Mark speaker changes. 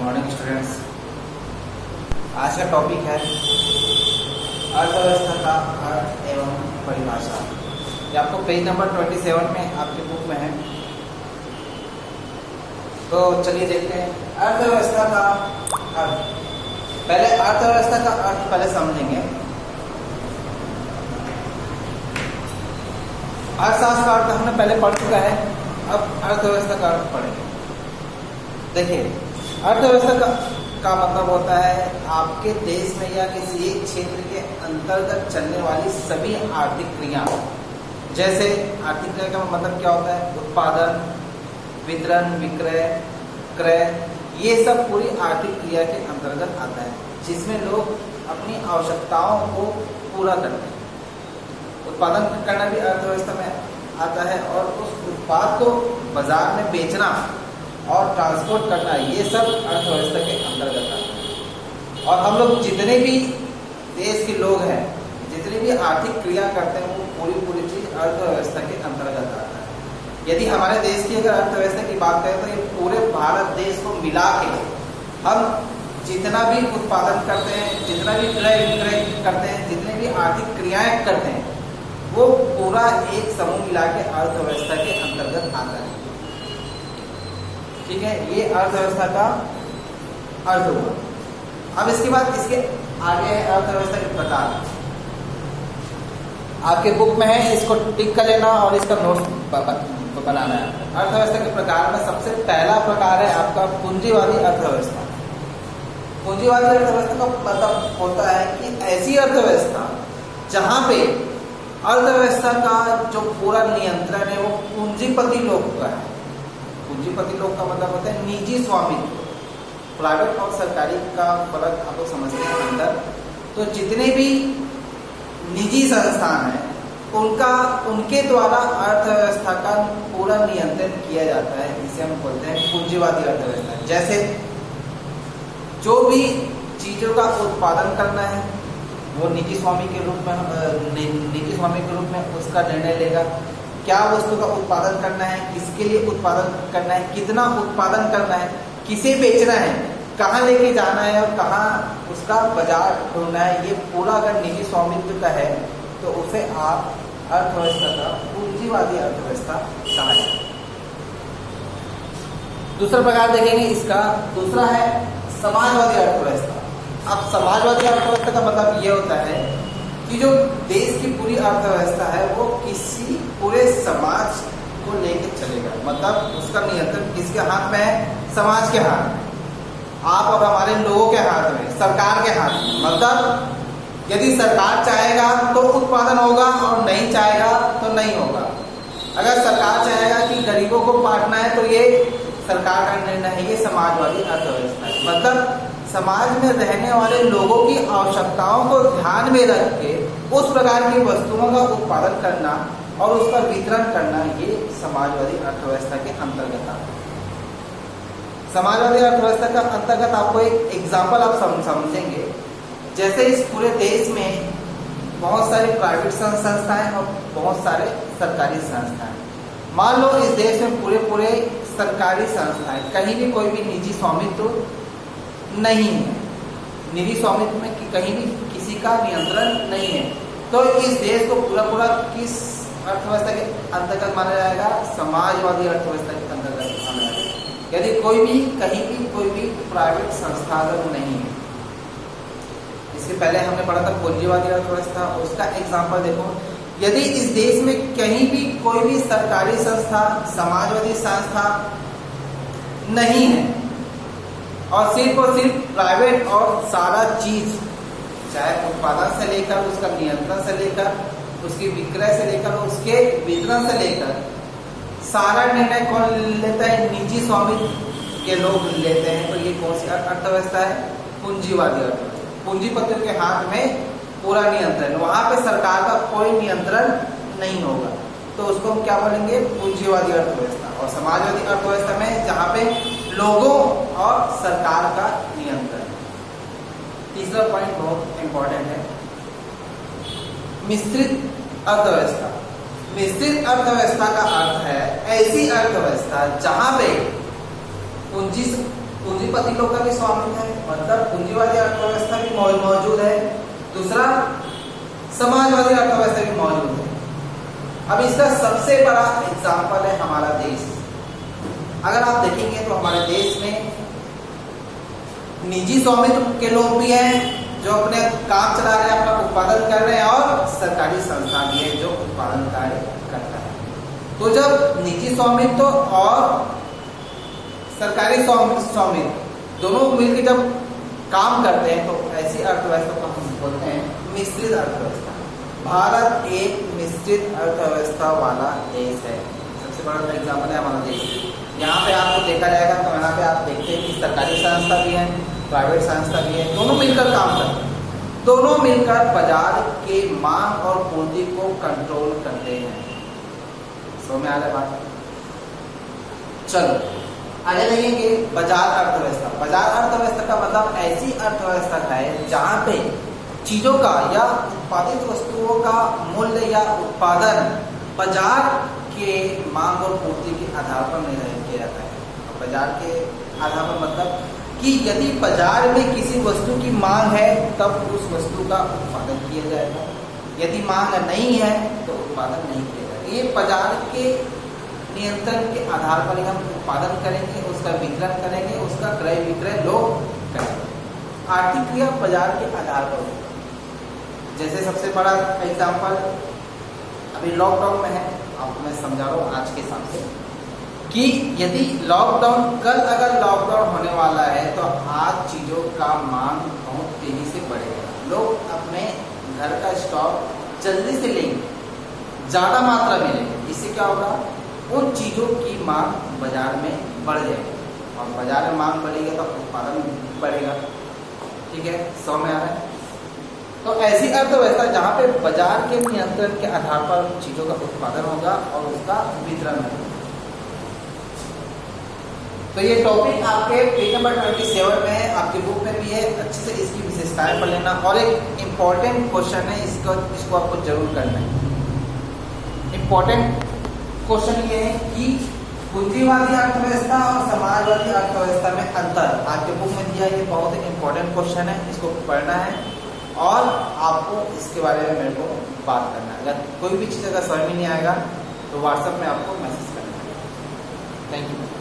Speaker 1: Morning students. आज का topic है अर्थव्यवस्था का अर्थ एवं परिभाषा। ये आपको पेज नंबर 27 में आपके बुक में है। तो चलिए देखते हैं अर्थव्यवस्था का अर्थ। पहले अर्थव्यवस्था का अर्थ पहले समझेंगे। अर्थशास्त्र का अर्थ हमने पहले पढ़ चुका है, अब अर्थव्यवस्था का अर्थ पढ़ेंगे। देखिए, अर्थव्यवस्था का मतलब होता है आपके देश में या किसी एक क्षेत्र के अंतर्गत चलने वाली सभी आर्थिक क्रिया। जैसे आर्थिक क्रिया का मतलब क्या होता है? उत्पादन, वितरण, विक्रय, क्रय, ये सब पूरी आर्थिक क्रिया के अंतर्गत आता है, जिसमें लोग अपनी आवश्यकताओं को पूरा करते हैं। उत्पादन करना भी अर्थव्यवस्था में आता है और उस उत्पाद को बाजार में बेचना और ट्रांसपोर्ट करना, ये सब अर्थव्यवस्था के अंतर्गत आता है। और हम लोग जितने भी देश के लोग हैं, जितनी भी आर्थिक क्रिया करते हैं, वो पूरी चीज अर्थव्यवस्था के अंतर्गत आता है। यदि हमारे देश की अगर अर्थव्यवस्था की बात करें तो ये पूरे भारत देश को मिला के हम जितना भी उत्पादन करते हैं, जितना भी क्रय विक्रय करते हैं, जितने भी आर्थिक क्रियाएं करते हैं, वो पूरा एक समूह मिला के अर्थव्यवस्था के अंतर्गत आता है। ठीक है, ये अर्थव्यवस्था का अर्थ हुआ। अब इसके बाद इसके आगे है अर्थव्यवस्था के प्रकार। आपके बुक में है, इसको टिक कर लेना और इसका नोट्स बनाना है। अर्थव्यवस्था के प्रकार में सबसे पहला प्रकार है आपका पूंजीवादी अर्थव्यवस्था। पूंजीवादी अर्थव्यवस्था का मतलब होता है कि ऐसी अर्थव्यवस्था जहां पे अर्थव्यवस्था का जो पूरा नियंत्रण है वो पूंजीपति लोग का है। पूंजीपति लोग का मतलब होता है निजी स्वामित्व। प्राइवेट और सरकारी का फर्क आप लोग समझते हैं अंदर। तो जितने भी निजी संस्थान हैं उनके द्वारा अर्थव्यवस्था का पूरा नियंत्रण किया जाता है। इसे हम बोलते हैं पूंजीवादी अर्थव्यवस्था। जैसे जो भी चीजों का उत्पादन करना है वो निजी स्वामी के रूप में उसका निर्णय लेगा। क्या वस्तु का उत्पादन करना है, किसके लिए उत्पादन करना है, कितना उत्पादन करना है, किसे बेचना है, कहाँ लेके जाना है और कहाँ उसका बाजार ढूंढना है, ये पूरा अगर निजी स्वामित्व का है तो उसे आप अर्थव्यवस्था का पूंजीवादी अर्थव्यवस्था कहा जाता है। दूसरा प्रकार देखेंगे इसका, दूसरा है समाजवादी अर्थव्यवस्था। अब समाजवादी अर्थव्यवस्था का मतलब ये होता है कि जो देश की पूरी अर्थव्यवस्था है वो किसी पूरे समाज को लेकर चलेगा। मतलब उसका नियंत्रण किसके हाथ में है? समाज के हाथ में, आप और हमारे लोगों के हाथ में, सरकार के हाथ में। मतलब यदि सरकार चाहेगा तो उत्पादन होगा और नहीं चाहेगा तो नहीं होगा। अगर सरकार चाहेगा कि गरीबों को बांटना है तो ये सरकार का निर्णय है। ये समाजवादी अर्थव्यवस्था है। मतलब समाज में रहने वाले लोगों की आवश्यकताओं को ध्यान में रख के उस प्रकार की वस्तुओं का उत्पादन करना और उसका वितरण करना, ये समाजवादी अर्थव्यवस्था के अंतर्गत आता है। समाजवादी अर्थव्यवस्था का अंतर्गत आपको एक एग्जाम्पल आप समझेंगे। जैसे इस पूरे देश में बहुत सारे प्राइवेट संस्थाएं और बहुत सारे सरकारी संस्थाएं। मान लो इस देश में पूरे सरकारी संस्थाएं, कहीं भी कोई भी निजी स्वामित्व नहीं है। निजी स्वामित्व में कहीं भी किसी का नियंत्रण नहीं है। तो इस देश को पूरा किस अर्थव्यवस्था के अंतर्गत माना जाएगा? समाजवादी अर्थव्यवस्था के अंतर्गत माना जाएगा। यदि कहीं भी कोई भी प्राइवेट संस्था नहीं है। इसके पहले हमने पढ़ा था पूंजीवादी अर्थव्यवस्था, उसका एग्जाम्पल देखो। यदि इस देश में कहीं भी कोई भी सरकारी संस्था, समाजवादी संस्था नहीं है और सिर्फ प्राइवेट और सारा चीज, चाहे उत्पादन से लेकर उसका नियंत्रण से लेकर उसकी विक्रय से लेकर उसके वितरण से लेकर सारा निर्णय कौन लेता है? निजी स्वामित्व के लोग लेते हैं। तो ये कौन सी अर्थव्यवस्था है? पूंजीवादी अर्थव्यवस्था। पूंजीपतियों के हाथ में पूरा नियंत्रण, वहां पे सरकार का कोई नियंत्रण नहीं होगा। तो उसको हम क्या बोलेंगे? पूंजीवादी अर्थव्यवस्था। और समाजवादी अर्थव्यवस्था में जहाँ पे लोगों और सरकार का नियंत्रण। तीसरा पॉइंट बहुत इंपॉर्टेंट है, मिश्रित अर्थव्यवस्था। मिश्रित अर्थव्यवस्था का अर्थ है ऐसी अर्थव्यवस्था जहां पे पूंजी पूंजीपति लोग का भी स्वामित्व है, मतलब पूंजीवादी अर्थव्यवस्था भी मौजूद है। दूसरा, समाजवादी अर्थव्यवस्था भी मौजूद है। अब इसका सबसे बड़ा एग्जाम्पल है हमारा देश। अगर आप देखेंगे तो हमारे देश में निजी स्वामित्व के लोग भी हैं जो अपने काम चला रहे हैं, अपना उत्पादन कर रहे हैं, और सरकारी संस्था भी है जो उत्पादन कार्य करता है। तो जब निजी स्वामित्व और सरकारी स्वामित्व दोनों मिलकर जब काम करते हैं तो ऐसी अर्थव्यवस्था को हम बोलते हैं मिश्रित अर्थव्यवस्था। भारत एक मिश्रित अर्थव्यवस्था वाला देश है। सबसे बड़ा एग्जाम्पल है हमारा देश। यहाँ पे आपको देखा जाएगा तो यहाँ पे आप देखते हैं कि सरकारी संस्था भी है, प्राइवेट संस्था भी है, दोनों मिलकर काम करते हैं। दोनों मिलकर बाजार के मांग और पूर्ति को कंट्रोल करते हैं। समझ में आ रहा बात? चलो आगे देखेंगे बाजार अर्थव्यवस्था। बाजार अर्थव्यवस्था का मतलब ऐसी अर्थव्यवस्था है जहाँ पे चीजों का या उत्पादित वस्तुओं का मूल्य या उत्पादन बाजार के मांग और पूर्ति के आधार पर निर्धारित किया जाता है। बाजार के आधार पर मतलब कि यदि बाजार में किसी वस्तु की मांग है तब उस वस्तु का उत्पादन किया जाएगा, यदि मांग नहीं है तो उत्पादन नहीं किया जाएगा। ये बाजार के नियंत्रण के आधार पर ही हम उत्पादन करेंगे, उसका वितरण करेंगे, उसका क्रय विक्रय लोग करेंगे। आर्थिक क्रिया बाजार के आधार पर होगी। जैसे सबसे बड़ा एग्जाम्पल अभी लॉकडाउन में है, आपको मैं समझा रहा हूँ आज के हिसाब से, कि यदि लॉकडाउन कल अगर लॉकडाउन होने वाला है तो आज चीज़ों का मांग बहुत तेजी से बढ़ेगा। लोग अपने घर का स्टॉक जल्दी से लेंगे, ज़्यादा मात्रा में लेंगे। इससे क्या होगा, उन चीज़ों की मांग बाजार में बढ़ जाएगी, और बाजार में मांग बढ़ेगी तो उत्पादन बढ़ेगा। ठीक है, समझ में आ रहा है? तो ऐसी अर्थव्यवस्था जहाँ पे बाजार के नियंत्रण के आधार पर चीज़ों का उत्पादन होगा और उसका वितरण होगा। तो ये टॉपिक आपके पेज नंबर 27 में है, आपकी बुक में भी है। अच्छे से इसकी विशेषताएं पढ़ लेना। और एक इम्पॉर्टेंट क्वेश्चन है, इसको आपको जरूर करना है। इम्पॉर्टेंट क्वेश्चन ये है कि पूंजीवादी अर्थव्यवस्था और समाजवादी अर्थव्यवस्था में अंतर आपके बुक में दिया है। ये बहुत ही इम्पोर्टेंट क्वेश्चन है, इसको पढ़ना है और आपको इसके बारे में मेरे को बात करना है। अगर कोई भी चीज़ अगर समझ में नहीं आएगा तो व्हाट्सएप में आपको मैसेज करना है। Thank you.